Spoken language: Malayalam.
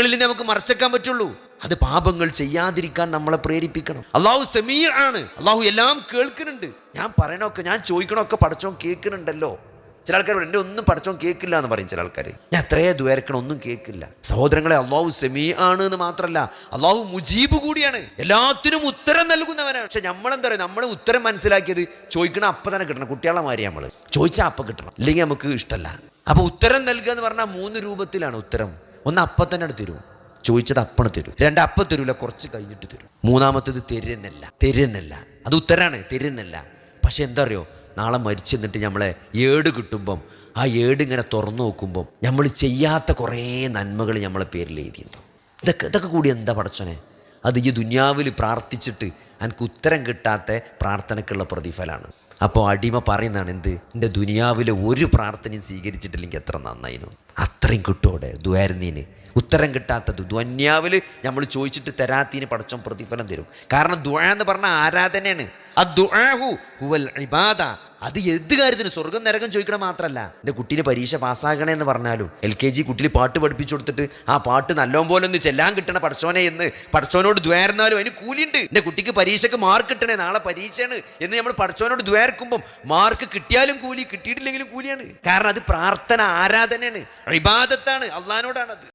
തെറ്റുകളിൽ നമുക്ക് മറച്ചേക്കാൻ പറ്റുള്ളൂ. അത് പാപങ്ങൾ ചെയ്യാതിരിക്കാൻ നമ്മളെ പ്രേരിപ്പിക്കണം. അള്ളാഹു സമീഅ ആണ്, അള്ളാഹു എല്ലാം കേൾക്കുന്നുണ്ട്. ഞാൻ പറയണൊക്കെ, ഞാൻ ചോദിക്കണമൊക്കെ പടച്ചോൻ കേൾക്കുന്നുണ്ടല്ലോ. ചില ആൾക്കാർ എൻ്റെ ഒന്നും പടച്ചോൻ കേൾക്കില്ല എന്ന് പറയും. ചില ആൾക്കാർ ഞാൻ എത്രയോ ദ്വാരക്കണം, ഒന്നും കേൾക്കില്ല. സഹോദരങ്ങളെ, അള്ളാഹു സമീഅ ആണ് എന്ന് മാത്രമല്ല, അള്ളാഹു മുജീബ് കൂടിയാണ്, എല്ലാത്തിനും ഉത്തരം നൽകുന്നവനാണ്. പക്ഷെ നമ്മളെന്താ പറയുക, നമ്മൾ ഉത്തരം മനസ്സിലാക്കിയത് ചോദിക്കണം അപ്പം തന്നെ കിട്ടണം. കുട്ടികളെ മാറി നമ്മൾ ചോദിച്ചാൽ അപ്പം കിട്ടണം, ഇല്ലെങ്കിൽ നമുക്ക് ഇഷ്ടമല്ല. അപ്പോൾ ഉത്തരം നൽകുക എന്ന് പറഞ്ഞാൽ 3 രൂപത്തിലാണ് ഉത്തരം. ഒന്ന് അപ്പം തന്നെ തരും, ചോദിച്ചത് അപ്പണ് തരും. 2 അപ്പം തരൂല, കുറച്ച് കഴിഞ്ഞിട്ട് തരും. 3-മത്തേത് തരുന്നല്ല, അത് ഉത്തരാണ്, തരുന്നല്ല. പക്ഷെ എന്താ അറിയോ, നാളെ മരിച്ചെന്നിട്ട് നമ്മളെ ഏട് കിട്ടുമ്പം ആ ഏട് ഇങ്ങനെ തുറന്നു നോക്കുമ്പം നമ്മൾ ചെയ്യാത്ത കുറേ നന്മകൾ നമ്മളെ പേരിൽ എഴുതിയിട്ടുണ്ടാവും. ഇതൊക്കെ കൂടി എന്താ പടച്ചോനെ, അത് ഈ ദുനിയാവിൽ പ്രാർത്ഥിച്ചിട്ട് എനിക്ക് ഉത്തരം കിട്ടാത്ത പ്രാർത്ഥനയ്ക്കുള്ള പ്രതിഫലമാണ്. അപ്പോൾ അടിമ പറയുന്നതാണ്, എന്ത്, എൻ്റെ ദുനിയാവിലെ ഒരു പ്രാർത്ഥനയും സ്വീകരിച്ചിട്ടില്ലെങ്കിൽ എത്ര നന്നായിരുന്നു. അത്രയും കിട്ടോടെ ദുആരുന്നീന്. ഉത്തരം കിട്ടാത്തത് ദുനിയാവിൽ നമ്മൾ ചോദിച്ചിട്ട് തരാത്തീന് പടച്ചോൻ പ്രതിഫലം തരും. കാരണം ദുആ എന്ന് പറഞ്ഞാൽ ആരാധനയാണ്. അദ്ദുആഹു ഹുവൽ ഇബാദ. അത് ഏത് കാര്യത്തിന്, സ്വർഗം നരകം ചോദിക്കണം മാത്രമല്ല, എൻ്റെ കുട്ടീനെ പരീക്ഷ പാസ്സാകണേ എന്ന് പറഞ്ഞാലും LKG കുട്ടിയിൽ പാട്ട് പഠിപ്പിച്ചു കൊടുത്തിട്ട് ആ പാട്ട് നല്ലോണം പോലെ ഒന്ന് ചെല്ലാൻ കിട്ടണ പടച്ചോനെ എന്ന് പടച്ചോനോട് ദ്വാരുന്നാലും അതിന് കൂലിയുണ്ട്. എൻ്റെ കുട്ടിക്ക് പരീക്ഷയ്ക്ക് മാർക്ക് കിട്ടണേ, നാളെ പരീക്ഷയാണ് എന്ന് നമ്മൾ പടച്ചോനോട് ദ്വാരക്കുമ്പം മാർക്ക് കിട്ടിയാലും കൂലി, കിട്ടിയിട്ടില്ലെങ്കിലും കൂലിയാണ്. കാരണം അത് പ്രാർത്ഥന, ആരാധനയാണ്, ഇബാദത്താണ്, അള്ളാഹിനോടാണത്.